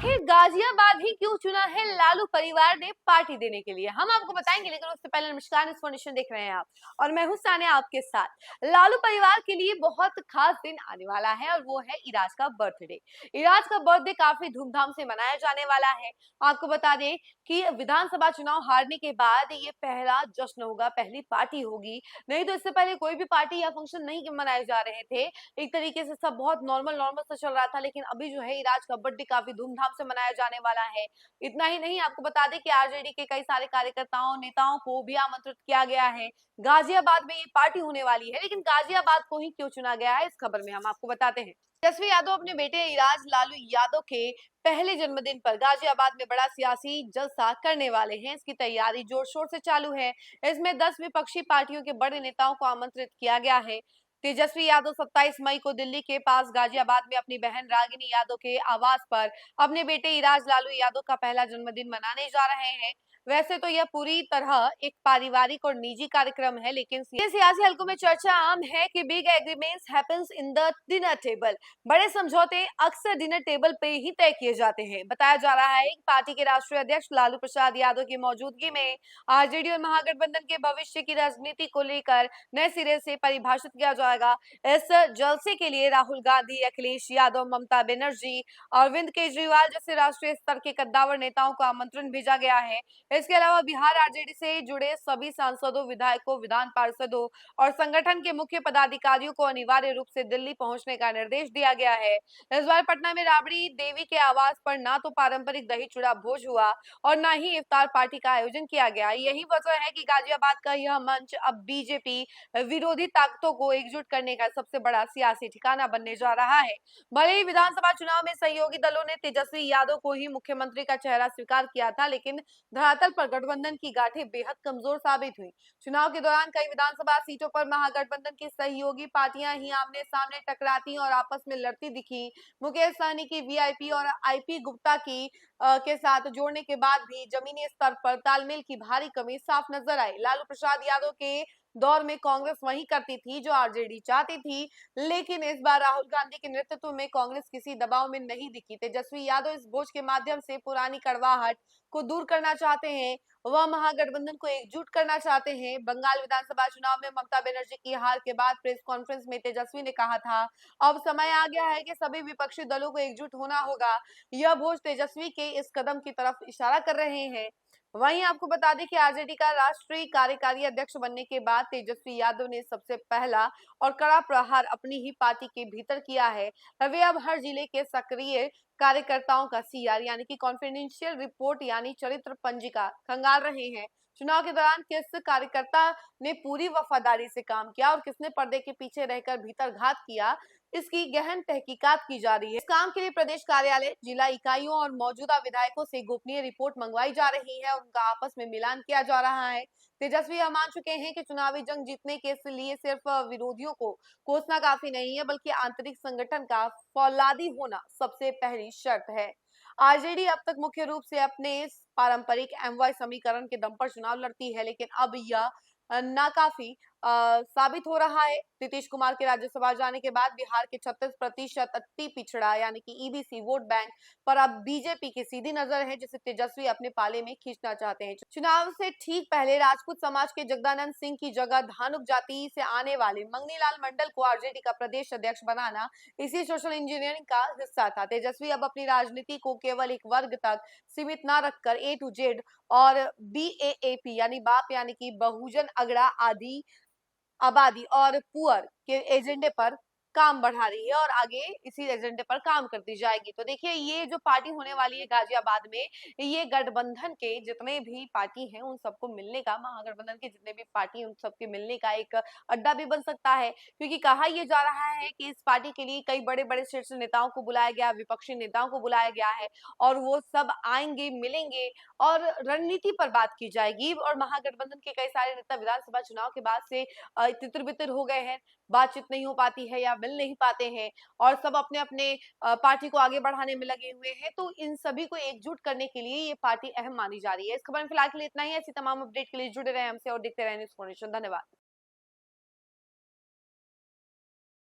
आखिर गाजियाबाद ही क्यों चुना है लालू परिवार ने पार्टी देने के लिए, हम आपको बताएंगे। लेकिन उससे पहले नमस्कार, इन्फॉर्मेशन देख रहे हैं आप और मैं हूं सानिया आपके साथ। लालू परिवार के लिए बहुत खास दिन आने वाला है और वो है इराज का बर्थडे। इराज का बर्थडे काफी धूमधाम से मनाया जाने वाला है। आपको बता दें कि विधानसभा चुनाव हारने के बाद ये पहला जश्न होगा, पहली पार्टी होगी। नहीं तो इससे पहले कोई भी पार्टी या फंक्शन नहीं मनाए जा रहे थे। एक तरीके से सब बहुत नॉर्मल नॉर्मल सा चल रहा था, लेकिन अभी जो है इराज का बर्थडे काफी धूमधाम से मनाया जाने वाला है। इतना ही नहीं, आपको बता दें कि आरजेडी के कई सारे कार्यकर्ताओं नेताओं को भी आमंत्रित किया गया है। गाजियाबाद में ये पार्टी होने वाली है, लेकिन गाजियाबाद को ही क्यों चुना गया है, इस खबर में हम आपको बताते हैं। तेजस्वी यादव अपने बेटे इराज लालू यादव के पहले जन्मदिन पर गाजियाबाद में बड़ा सियासी जलसा करने वाले हैं। इसकी तैयारी जोर शोर से चालू है। इसमें 10 विपक्षी पार्टियों के बड़े नेताओं को आमंत्रित किया गया है। तेजस्वी यादव 27 मई को दिल्ली के पास गाजियाबाद में अपनी बहन रागिनी यादव के आवास पर अपने बेटे इराज लालू यादव का पहला जन्मदिन मनाने जा रहे हैं। वैसे तो यह पूरी तरह एक पारिवारिक और निजी कार्यक्रम है, लेकिन सियासी हलकों में चर्चा आम है कि big agreements happens in the dinner table. बड़े समझौते अक्सर डिनर टेबल पे ही तय किए जाते हैं। बताया जा रहा है कि पार्टी के राष्ट्रीय अध्यक्ष लालू प्रसाद यादव की मौजूदगी में आरजेडी और महागठबंधन के भविष्य की राजनीति को लेकर नए सिरे से परिभाषित किया जाएगा। इस जलसे के लिए राहुल गांधी, अखिलेश यादव, ममता बनर्जी, अरविंद केजरीवाल जैसे राष्ट्रीय स्तर के कद्दावर नेताओं को आमंत्रण भेजा गया है। इसके अलावा बिहार आरजेडी से जुड़े सभी सांसदों, विधायकों, विधान पार्षदों और संगठन के मुख्य पदाधिकारियों को अनिवार्य रूप से दिल्ली पहुंचने का निर्देश दिया गया है। इस बार पटना में राबड़ी देवी के आवास पर ना तो पारंपरिक दही चूड़ा भोज हुआ और ना ही इफ्तार पार्टी का आयोजन किया गया। यही वजह है कि गाजियाबाद का यह मंच अब बीजेपी विरोधी ताकतों को एकजुट करने का सबसे बड़ा सियासी ठिकाना बनने जा रहा है। भले ही विधानसभा चुनाव में सहयोगी दलों ने तेजस्वी यादव को ही मुख्यमंत्री का चेहरा स्वीकार किया था, लेकिन धरातल पर गठबंधन की गांठें बेहद कमजोर साबित हुई। चुनाव के दौरान कई विधानसभा सीटों पर महागठबंधन की सहयोगी पार्टियां ही आमने सामने टकराती और आपस में लड़ती दिखी। मुकेश सहनी की वीआईपी और आईपी गुप्ता की के साथ जोड़ने के बाद भी जमीनी स्तर पर तालमेल की भारी कमी साफ नजर आई। लालू प्रसाद यादव के दौर में कांग्रेस वही करती थी जो आरजेडी चाहती थी, लेकिन इस बार राहुल गांधी के नेतृत्व में कांग्रेस किसी दबाव में नहीं दिखी। तेजस्वी यादव इस भोज के माध्यम से पुरानी कड़वाहट को दूर करना चाहते हैं। वह महागठबंधन को एकजुट करना चाहते हैं। बंगाल विधानसभा चुनाव में ममता बनर्जी की हार के बाद प्रेस कॉन्फ्रेंस में तेजस्वी ने कहा था, अब समय आ गया है कि सभी विपक्षी दलों को एकजुट होना होगा। यह भोज तेजस्वी के इस कदम की तरफ इशारा कर रहे हैं। वहीं आपको बता दें कि आरजेडी का राष्ट्रीय कार्यकारी अध्यक्ष बनने के बाद तेजस्वी यादव ने सबसे पहला और कड़ा प्रहार अपनी ही पार्टी के भीतर किया है। वे अब हर जिले के सक्रिय कार्यकर्ताओं का सीआर यानी कि कॉन्फिडेंशियल रिपोर्ट यानी चरित्र पंजिका खंगाल रहे हैं। चुनाव के दौरान किस कार्यकर्ता ने पूरी वफादारी से काम किया और किसने पर्दे के पीछे रहकर भीतर घात किया, इसकी गहन तहकीकात की जा रही है। इस काम के लिए प्रदेश कार्यालय, जिला इकाइयों और मौजूदा विधायकों से गोपनीय रिपोर्ट मंगवाई जा रही है और उनका आपस में मिलान किया जा रहा है। तेजस्वी यह मान चुके हैं कि चुनावी जंग जीतने के लिए सिर्फ विरोधियों को कोसना काफी नहीं है, बल्कि आंतरिक संगठन का फौलादी होना सबसे पहली शर्त है। आरजेडी अब तक मुख्य रूप से अपने पारंपरिक एमवाय समीकरण के दम पर चुनाव लड़ती है, लेकिन अब यह नाकाफी साबित हो रहा है। नीतीश कुमार के राज्यसभा जाने के बाद बिहार के 36% अति पिछड़ा यानी कि ईबीसी वोट बैंक पर अब बीजेपी की सीधी नजर है, जिसे तेजस्वी अपने पाले में खींचना चाहते हैं। चुनाव से ठीक पहले राजपूत समाज के जगदानंद सिंह की जगह धानुक जाति से आने वाले मंगनीलाल मंडल को आरजेडी का प्रदेश अध्यक्ष बनाना इसी सोशल इंजीनियरिंग का हिस्सा था। तेजस्वी अब अपनी राजनीति को केवल एक वर्ग तक सीमित न रखकर ए टू जेड और बीएएपी यानी बाप यानी कि बहुजन अगड़ा आदि आबादी और पुअर के एजेंडे पर काम बढ़ा रही है और आगे इसी एजेंडे पर काम करती जाएगी। तो देखिए, ये जो पार्टी होने वाली है गाजियाबाद में, ये गठबंधन के जितने भी पार्टी हैं उन सबको मिलने का, महागठबंधन के जितने भी पार्टी उन सबके मिलने का एक अड्डा भी बन सकता है। क्योंकि कहा यह जा रहा है कि इस पार्टी के लिए कई बड़े बड़े शीर्ष नेताओं को बुलाया गया, विपक्षी नेताओं को बुलाया गया है और वो सब आएंगे, मिलेंगे और रणनीति पर बात की जाएगी। और महागठबंधन के कई सारे नेता विधानसभा चुनाव के बाद से तितर बितर हो गए हैं, बातचीत नहीं हो पाती है या मिल नहीं पाते हैं और सब अपने अपने पार्टी को आगे बढ़ाने में लगे हुए हैं। तो इन सभी को एकजुट करने के लिए ये पार्टी अहम मानी जा रही है। इस खबर में फिलहाल के लिए इतना ही। ऐसी तमाम अपडेट के लिए जुड़े रहे हमसे और देखते रहे न्यूज़ फॉर्नेशन। धन्यवाद।